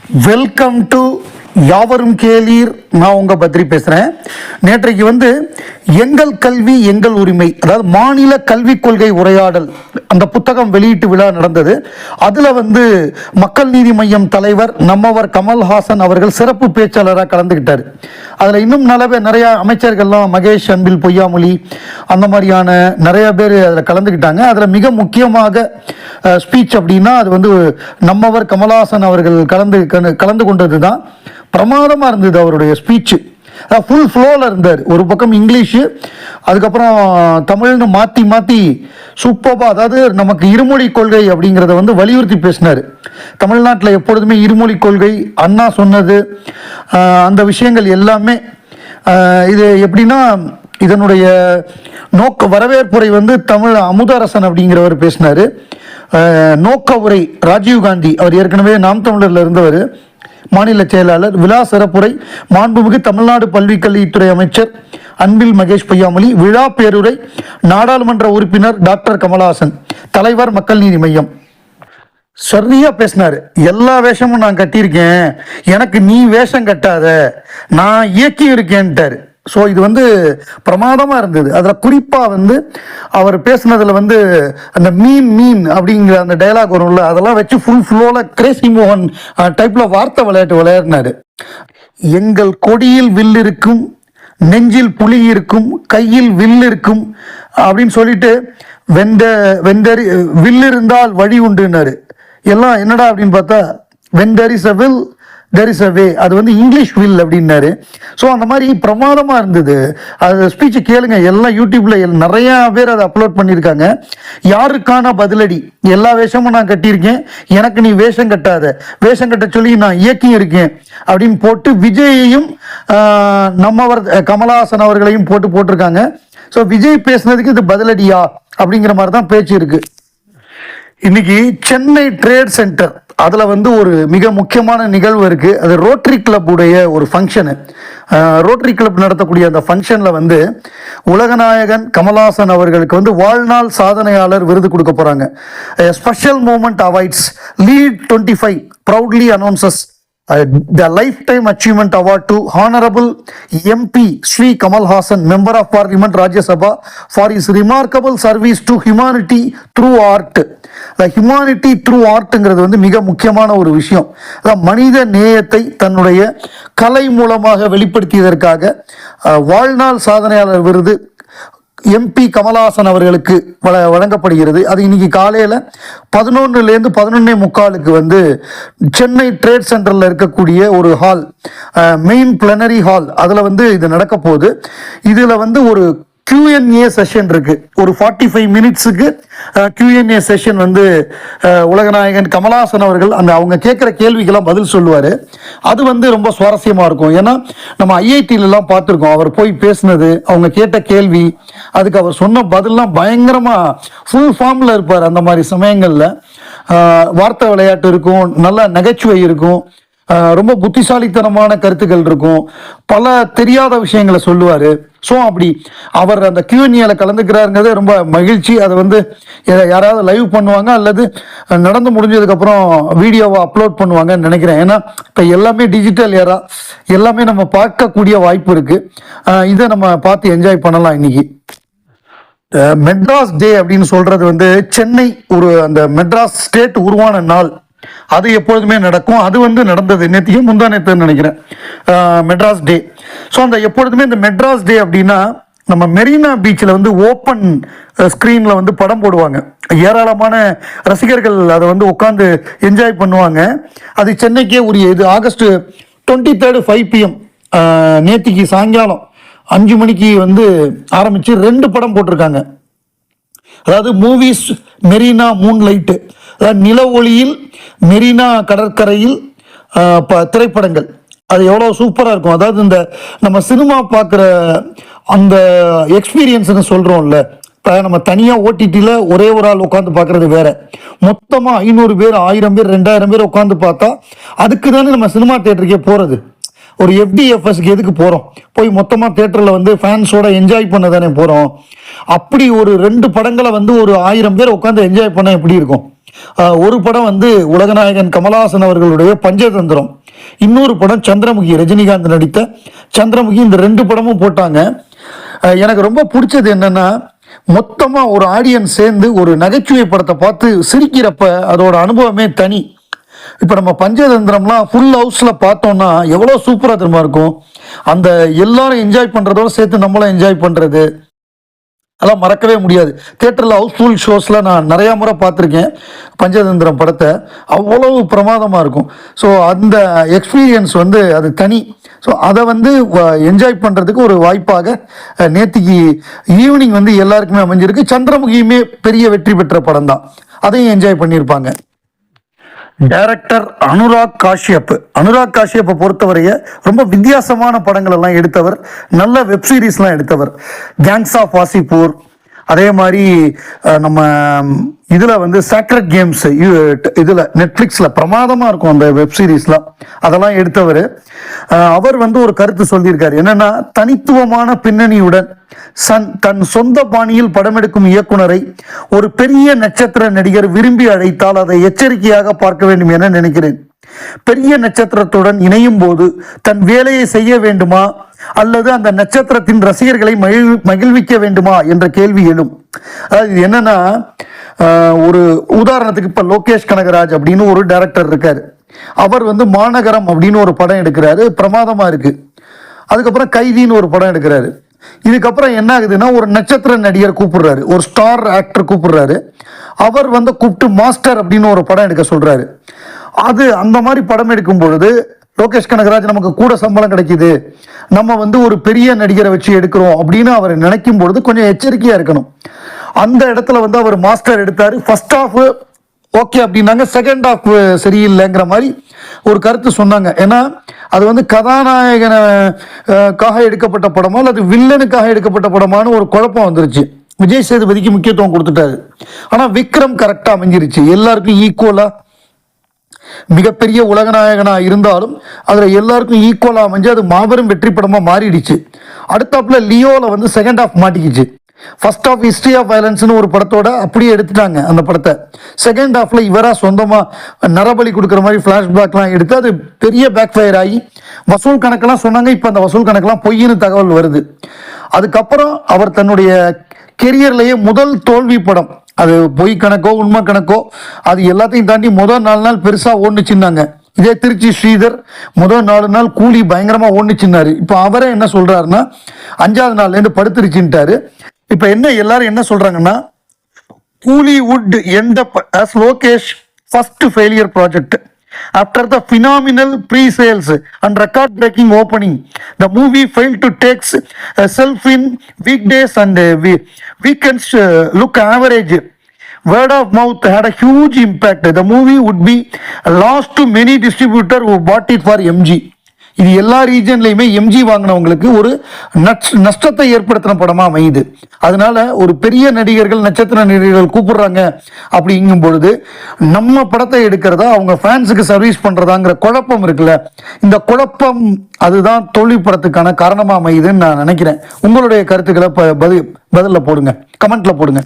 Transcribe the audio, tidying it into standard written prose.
Welcome to யாவரும் கேளீர். நான் உங்கள் பத்ரி பேசுகிறேன். நேற்றைக்கு எங்கள் கல்வி எங்கள் உரிமை, அதாவது மாநில கல்விக் கொள்கை உரையாடல், அந்த புத்தகம் வெளியீட்டு விழா நடந்தது. அதில் மக்கள் நீதி மையம் தலைவர் நம்மவர் கமல்ஹாசன் அவர்கள் சிறப்பு பேச்சாளராக கலந்துக்கிட்டார். அதில் இன்னும் நிறைய அமைச்சர்கள்லாம், மகேஷ் அன்பில் பொய்யாமொழி, அந்த மாதிரியான நிறைய பேர் அதில் கலந்துக்கிட்டாங்க. அதில் மிக முக்கியமாக ஸ்பீச் அப்படின்னா அது நம்மவர் கமல்ஹாசன் அவர்கள் கலந்து கொண்டது தான். பிரமாதமாக இருந்தது அவருடைய ஸ்பீச்சு. ஃபுல் ஃப்ளோவில் இருந்தார். ஒரு பக்கம் இங்கிலீஷு, அதுக்கப்புறம் தமிழ்னு மாற்றி மாற்றி சூப்பராக, அதாவது நமக்கு இருமொழி கொள்கை அப்படிங்கிறத வலியுறுத்தி பேசினார். தமிழ்நாட்டில் எப்பொழுதுமே இருமொழி கொள்கை, அண்ணா சொன்னது, அந்த விஷயங்கள் எல்லாமே. இது எப்படின்னா, இதனுடைய வரவேற்புரை தமிழ் அமுதரசன் அப்படிங்கிறவர் பேசினார். நோக்க உரை ராஜீவ்காந்தி, அவர் ஏற்கனவே நாம் தமிழரில் இருந்தவர், மாநில செயலாளர். விழா சிறப்புரை மாண்புமிகு தமிழ்நாடு பள்ளிக்கல்வித்துறை அமைச்சர் அன்பில் மகேஷ் பொய்யாமொழி. விழா பேருரை நாடாளுமன்ற உறுப்பினர் டாக்டர் கமல்ஹாசன், தலைவர் மக்கள் நீதி மையம். சரியா பேசினாரு. எல்லா வேஷமும் நான் கட்டியிருக்கேன், எனக்கு நீ வேஷம் கட்டாத, நான் இயக்கி இருக்கேன்ட்டாரு. ஸோ இது பிரமாதமாக இருந்தது. அதில் குறிப்பாக அவர் பேசுனதில் அந்த மீன் அப்படிங்கிற அந்த டைலாக் வரும்ல, அதெல்லாம் வச்சு ஃபுல் ஃப்ளோவில் கிரேசி மோகன் டைப்பில் வார்த்தை விளையாடினார். எங்கள் கொடியில் வில் இருக்கும், நெஞ்சில் புலி இருக்கும், கையில் வில் இருக்கும் அப்படின்னு சொல்லிட்டு வெந்தரி வில் இருந்தால் வழி உண்டுன்னாரு. எல்லாம் என்னடா அப்படின்னு பார்த்தா, when there is a will there is a way, அது இங்கிலீஷ் வில் அப்படின்னாரு. ஸோ அந்த மாதிரி பிரமாதமாக இருந்தது. அது ஸ்பீச்சு கேளுங்க, எல்லாம் யூடியூப்பில் நிறையா பேர் அதை அப்லோட் பண்ணியிருக்காங்க. யாருக்கான பதிலடி, எல்லா வேஷமும் நான் கட்டியிருக்கேன், எனக்கு நீ வேஷம் கட்டாத, வேஷம் கட்ட சொல்லி நான் இயக்கி இருக்கேன் அப்படின்னு போட்டு விஜயையும் நம்மவர் கமல்ஹாசன் அவர்களையும் போட்டிருக்காங்க. ஸோ விஜய் பேசுனதுக்கு இது பதிலடியா அப்படிங்கிற மாதிரி தான் பேச்சு இருக்கு. இன்னைக்கு சென்னை ட்ரேட் சென்டர் அதில் ஒரு மிக முக்கியமான நிகழ்வு இருக்குது. அது ரோட்டரி கிளப் உடைய ஒரு ஃபங்க்ஷனு. ரோட்டரி கிளப் நடத்தக்கூடிய அந்த ஃபங்க்ஷனில் உலகநாயகன் கமல்ஹாசன் அவர்களுக்கு வாழ்நாள் சாதனையாளர் விருது கொடுக்க போகிறாங்க. Special moment awards lead 25 proudly announces the Lifetime Achievement Award to Honorable MP Sri Kamal Hassan, Member of Parliament, Rajya Sabha, for his remarkable service to humanity through art. The humanity through artங்கிறது மிக முக்கியமான ஒரு விஷயம். மனித நேயத்தை தன்னுடைய கலை மூலமாக வெளிப்படுத்தியதற்காக வாழ்நாள் சாதனையாளர் விருது எம்பி கமல்ஹாசன் அவர்களுக்கு வழங்கப்படுகிறது. அது இன்னைக்கு காலையில் 11லேருந்து 11:45 சென்னை ட்ரேட் சென்டரில் இருக்கக்கூடிய ஒரு ஹால், மெயின் பிளனரி ஹால், அதில் இது நடக்க போகுது. இதில் ஒரு Q&A செஷன் இருக்கு. ஒரு 45 மினிட்ஸுக்கு Q&A செஷன் உலகநாயகன் கமல்ஹாசன் அவர்கள் அவங்க கேட்குற கேள்விக்கெல்லாம் பதில் சொல்லுவார். அது ரொம்ப சுவாரஸ்யமாக இருக்கும். ஏன்னா நம்ம ஐஐடியிலலாம் பார்த்துருக்கோம், அவர் போய் பேசுனது, அவங்க கேட்ட கேள்வி, அதுக்கு அவர் சொன்ன பதிலெலாம் பயங்கரமாக ஃபுல் ஃபார்மில் இருப்பார். அந்த மாதிரி சமயங்களில் வார்த்தை விளையாட்டு இருக்கும், நல்ல நகைச்சுவை இருக்கும், ரொம்ப புத்திசாலித்தனமான கருத்துக்கள் இருக்கும், பல தெரியாத விஷயங்களை சொல்லுவார். ஸோ அப்படி அவர் அந்த Q&Aல கலந்துக்கிறாருங்கிறது ரொம்ப மகிழ்ச்சி. அதை யாராவது லைவ் பண்ணுவாங்க அல்லது நடந்து முடிஞ்சதுக்கப்புறம் வீடியோவை அப்லோட் பண்ணுவாங்கன்னு நினைக்கிறேன். ஏன்னா இப்போ எல்லாமே டிஜிட்டல் ஏரா, எல்லாமே நம்ம பார்க்கக்கூடிய வாய்ப்பு இருக்குது. இதை நம்ம பார்த்து என்ஜாய் பண்ணலாம். இன்னைக்கு மெட்ராஸ் டே அப்படின்னு சொல்கிறது சென்னை அந்த மெட்ராஸ் ஸ்டேட் உருவான நாள், அது எப்பொழுதுமே நடக்கும். அது நடந்தது நேற்றையும் முந்தா நேற்றுன்னு நினைக்கிறேன், மெட்ராஸ் டே. ஸோ அந்த எப்பொழுதுமே இந்த மெட்ராஸ் டே அப்படின்னா நம்ம மெரினா பீச்சில் ஓப்பன் ஸ்க்ரீனில் படம் போடுவாங்க. ஏராளமான ரசிகர்கள் அதை உட்காந்து என்ஜாய் பண்ணுவாங்க. அது சென்னைக்கே உரிய இது. ஆகஸ்ட் 23 5 PM நேற்றுக்கு சாயங்காலம் 5 மணிக்கு ஆரம்பித்து 2 படம் போட்டிருக்காங்க. அதாவது மூவிஸ் மெரினா மூன் லைட்டு, அதாவது நில ஒளியில் மெரினா கடற்கரையில் திரைப்படங்கள். அது எவ்வளோ சூப்பராக இருக்கும். அதாவது இந்த நம்ம சினிமா பார்க்குற அந்த எக்ஸ்பீரியன்ஸ்னு சொல்கிறோம்ல, இப்போ நம்ம தனியாக ஓடிடியில் ஒரே ஒரு ஆள் உட்காந்து பார்க்குறது வேற, மொத்தமாக 500 பேர் 1000 பேர் 2000 பேர் உட்காந்து பார்த்தா அதுக்கு தானே நம்ம சினிமா தியேட்டருக்கே போகிறது. ஒரு FDFSக்கு எதுக்கு போகிறோம்? போய் மொத்தமாக தேட்டரில் ஃபேன்ஸோட என்ஜாய் பண்ண தானே போகிறோம். அப்படி ஒரு 2 படங்களை ஒரு 1000 பேர் உட்காந்து என்ஜாய் பண்ண எப்படி இருக்கும்? ஒரு படம் உலகநாயகன் கமல்ஹாசன் அவர்களுடைய பஞ்சதந்திரம், இன்னொரு படம் சந்திரமுகி, ரஜினிகாந்த் நடித்த சந்திரமுகி. இந்த 2 படமும் போட்டாங்க. எனக்கு ரொம்ப பிடிச்சது என்னன்னா, மொத்தமா ஒரு ஆடியன்ஸ் சேர்ந்து ஒரு நகைச்சுவை படத்தை பார்த்து சிரிக்கிறப்ப அதோட அனுபவமே தனி. இப்போ நம்ம பஞ்சதந்திரம்லாம் ஃபுல் ஹவுஸில் பார்த்தோம்னா எவ்வளோ சூப்பராக திரும்ப இருக்கும். அந்த எல்லாரும் என்ஜாய் பண்ணுறதோட சேர்த்து நம்மளும் என்ஜாய் பண்ணுறது, அதெல்லாம் மறக்கவே முடியாது. தேட்டரில் ஹவுஸ்ஃபுல் ஷோஸில் நான் நிறையா முறை பார்த்துருக்கேன் பஞ்சதந்திரம் படத்தை. அவ்வளவு பிரமாதமாக இருக்கும். ஸோ அந்த எக்ஸ்பீரியன்ஸ் வந்து அது தனி. ஸோ அதை வந்து என்ஜாய் பண்ணுறதுக்கு ஒரு வாய்ப்பாக நேற்றுக்கு ஈவினிங் வந்து எல்லாருக்குமே அமைஞ்சிருக்கு. சந்திரமுகியுமே பெரிய வெற்றி பெற்ற படம் தான், அதையும் என்ஜாய் பண்ணியிருப்பாங்க. டைரக்டர் அனுராக் காஷ்யப். அனுராக் காஷ்யப்பை பொறுத்தவரைய ரொம்ப வித்தியாசமான படங்கள் எல்லாம் எடுத்தவர், நல்ல வெப் சீரிஸ்லாம் எடுத்தவர். கேங்ஸ் ஆஃப் வாசிப்பூர், அதே மாதிரி நம்ம இதில் வந்து சாக்ரெட் கேம்ஸ், இதில் நெட்ஃப்ளிக்ஸில் பிரமாதமாக இருக்கும் அந்த வெப் சீரிஸ்லாம், அதெல்லாம் எடுத்தவர். அவர் வந்து ஒரு கருத்து சொல்லியிருக்காரு. என்னன்னா, தனித்துவமான பின்னணியுடன் தன் சொந்த பாணியில் படமெடுக்கும் இயக்குனரை ஒரு பெரிய நட்சத்திர நடிகர் விரும்பி அழைத்தால் அதை எச்சரிக்கையாக பார்க்க வேண்டும் என நினைக்கிறேன். பெரிய நட்சத்திரத்துடன் இணையும் போது தன் வேலையை செய்ய வேண்டுமா அல்லது அந்த நட்சத்திரத்தின் ரசிகர்களை மகிழ்விக்க வேண்டுமா என்ற கேள்வி எழும். அதாவது என்னன்னா, ஒரு உதாரணத்துக்கு இப்ப லோகேஷ் கனகராஜ் அப்படின்னு ஒரு டைரக்டர் இருக்காரு. அவர் வந்து மாநகரம் அப்படின்னு ஒரு படம் எடுக்கிறாரு, பிரமாதமா இருக்கு. அதுக்கப்புறம் கைதின்னு ஒரு படம் எடுக்கிறாரு. இதுக்கப்புறம் என்ன ஆகுதுன்னா, ஒரு நட்சத்திர நடிகர் கூப்பிடுறாரு, ஒரு ஸ்டார் ஆக்டர் கூப்பிடுறாரு. அவர் வந்து கூப்பிட்டு மாஸ்டர் அப்படின்னு ஒரு படம் எடுக்க சொல்றாரு. அது அந்த மாதிரி படம் எடுக்கும் பொழுது லோகேஷ் கனகராஜ் நமக்கு கூட சம்பளம் கிடைக்குது, நம்ம வந்து ஒரு பெரிய நடிகரை வச்சு எடுக்கிறோம் அப்படின்னு அவர் நினைக்கும் பொழுது கொஞ்சம் எச்சரிக்கையா இருக்கணும். அந்த இடத்துல வந்து அவர் மாஸ்டர் எடுத்தாரு. ஃபர்ஸ்ட் ஹாஃப் ஓகே அப்படின்னாங்க, செகண்ட் ஹாஃப் சரியில்லைங்கிற மாதிரி ஒரு கருத்து சொன்னாங்க. ஏன்னா அது வந்து கதாநாயகனுக்காக எடுக்கப்பட்ட படமா அல்லது வில்லனுக்காக எடுக்கப்பட்ட படமானு ஒரு குழப்பம் வந்துருச்சு. விஜய் சேதுபதிக்கு முக்கியத்துவம் கொடுத்துட்டாரு. ஆனா விக்ரம் கரெக்டா அமைஞ்சிருச்சு. எல்லாருக்கும் ஈக்குவலா, மிகப்பெரிய உலகநாயகனா இருந்தாலும் அதுல எல்லாருக்கும் ஈக்குவலா அமைஞ்சு அது மாபெரும் வெற்றி படமா மாறிடுச்சு. அடுத்தாப்புல லியோல வந்து செகண்ட் ஹாஃப் மாட்டிக்கிச்சு. ஃபர்ஸ்ட் ஆஃப் ஹிஸ்டரி ஆஃப் வயலன்ஸ்னு ஒரு படத்தோட அப்படியே எடுத்துட்டாங்க அந்த படத்தை. செகண்ட் ஹாஃப்ல இவரா சொந்தமா நரபலி கொடுக்குற மாதிரி ஃபிளாஷ்பேக்லாம் எடுத்து அது பெரிய பேக் ஃபயர் ஆகி வசூல் கணக்கெல்லாம் சொன்னாங்க. இப்போ அந்த வசூல் கணக்கெல்லாம் பொய்ன்னு தகவல் வருது. அதுக்கப்புறம் அவர் தன்னுடைய கெரியர்லேயே முதல் தோல்வி படம், அது பொய் கணக்கோ உண்மை கணக்கோ அது எல்லாத்தையும் தாண்டி முதல் 4 நாள் பெருசா ஓடுச்சுன்னாங்க. இதே திருச்சி ஸ்ரீதர் முதல் 4 நாள் கூலி பயங்கரமா ஓடுச்சுன்னாரு. இப்போ அவரே என்ன சொல்றாருன்னா, 5வது நாள்லேருந்து படுத்துருச்சுட்டாரு. இப்போ என்ன எல்லாரும் என்ன சொல்றாங்கன்னா, கூலி would end up as Lokesh first failure project. After the phenomenal pre-sales and record-breaking opening, the movie failed to take self in weekdays and weekends look average. Word of mouth had a huge impact. The movie would be lost to many distributors who bought it for MG. இது எல்லா ரீஜன்லையுமே MG வாங்கினவங்களுக்கு ஒரு நஷ்டத்தை ஏற்படுத்தின படமா அமையுது. அதனால ஒரு பெரிய நடிகர்கள், நட்சத்திர நடிகர்கள் கூப்பிடுறாங்க அப்படிங்கும் பொழுது நம்ம படத்தை எடுக்கிறதா அவங்க ஃபேன்ஸுக்கு சர்வீஸ் பண்றதாங்கிற குழப்பம் இருக்குல்ல, இந்த குழப்பம் அதுதான் தோல்வி படத்துக்கான காரணமா அமையுதுன்னு நான் நினைக்கிறேன். உங்களுடைய கருத்துக்களை பதில போடுங்க, கமெண்ட்ல போடுங்க.